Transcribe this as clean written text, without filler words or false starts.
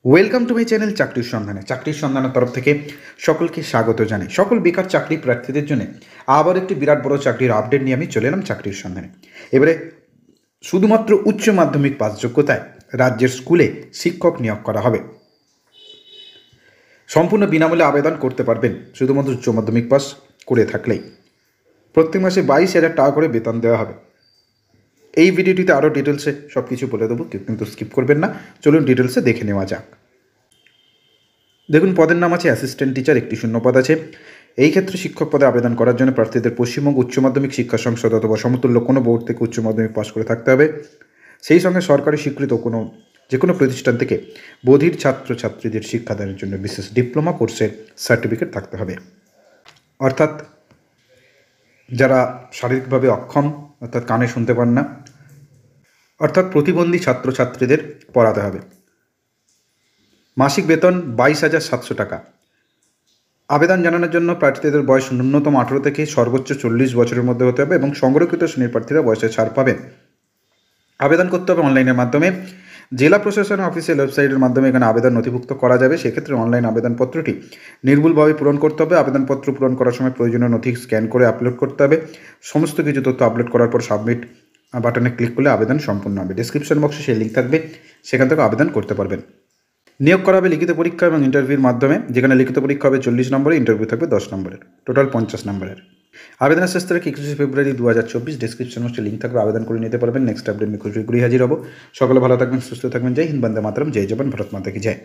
Welcome to my channel চাকরির সন্ধানের তরফ থেকে সকলকে স্বাগত জানাই। সকল বেকার চাকরি প্রার্থীদের জন্য আবার একটি বিরাট বড় চাকরির আপডেট নিয়ে আমি চলে এলাম চাকরির সন্ধানে। এবারে শুধুমাত্র উচ্চ মাধ্যমিক পাস যোগ্যতায় রাজ্যের স্কুলে শিক্ষক নিয়োগ করা হবে। সম্পূর্ণ বিনামূল্যে আবেদন করতে পারবেন শুধুমাত্র উচ্চ মাধ্যমিক পাস করে থাকলেই। প্রত্যেক মাসে 22,000 টাকা করে বেতন দেওয়া হবে। এই ভিডিওটিতে আরও ডিটেলসে সব কিছু বলে দেবো, কেউ কিন্তু স্কিপ করবেন না। চলুন ডিটেলসে দেখে নেওয়া যাক। দেখুন, পদের নাম আছে অ্যাসিস্ট্যান্ট টিচার, একটি শূন্যপদ আছে। এই ক্ষেত্রে শিক্ষক পদে আবেদন করার জন্য প্রার্থীদের পশ্চিমবঙ্গ উচ্চ মাধ্যমিক শিক্ষা সংসদ অথবা সমতুল্য কোনো বোর্ড থেকে উচ্চ মাধ্যমিক পাস করে থাকতে হবে। সেই সঙ্গে সরকারি স্বীকৃত যে কোনো প্রতিষ্ঠান থেকে বধির ছাত্রছাত্রীদের শিক্ষাদানের জন্য বিশেষ ডিপ্লোমা কোর্সের সার্টিফিকেট থাকতে হবে। অর্থাৎ যারা শারীরিকভাবে অক্ষম, অর্থাৎ কানে শুনতে পান না, অর্থাৎ প্রতিবন্ধী ছাত্রছাত্রীদের পড়াতে হবে। মাসিক বেতন 22,700 টাকা। আবেদন জানানোর জন্য প্রার্থীদের বয়স ন্যূনতম 18 থেকে সর্বোচ্চ 40 বছরের মধ্যে হতে হবে এবং সংরক্ষিত শ্রেণীর প্রার্থীরা বয়সে ছাড় পাবেন। আবেদন করতে হবে অনলাইনের মাধ্যমে। জেলা প্রশাসন অফিসিয়াল ওয়েবসাইটের মাধ্যমে এখানে আবেদন নথিভুক্ত করা যাবে। সেক্ষেত্রে অনলাইন আবেদনপত্রটি নির্ভুলভাবে পূরণ করতে হবে। আবেদনপত্র পূরণ করার সময় প্রয়োজনীয় নথি স্ক্যান করে আপলোড করতে হবে। সমস্ত কিছু তথ্য আপলোড করার পর সাবমিট বাটনে ক্লিক করলে আবেদন সম্পূর্ণ হবে। ডেসক্রিপশন বক্সে সেই লিঙ্ক থাকবে, সেখান থেকে আবেদন করতে পারবেন। নিয়োগ করা হবে লিখিত পরীক্ষা এবং ইন্টারভিউর মাধ্যমে, যেখানে লিখিত পরীক্ষা হবে 40 নম্বরে, ইন্টারভিউ থাকবে 10 নম্বরের, টোটাল 50 নম্বরের। আবেদনের শেষ তারিখ 21 ফেব্রুয়ারি 2024। ডেসক্রিপশন বক্সে লিঙ্ক থাকবে, আবেদন করে নিতে পারবেন। নেক্সট আপডেট নিয়ে খুশি হাজির হব। সকলে ভালো থাকবেন, সুস্থ থাকবেন। জয় হিন্দ, বন্দে মাতরম, জয় জবান, ভারত মাতা কি জয়।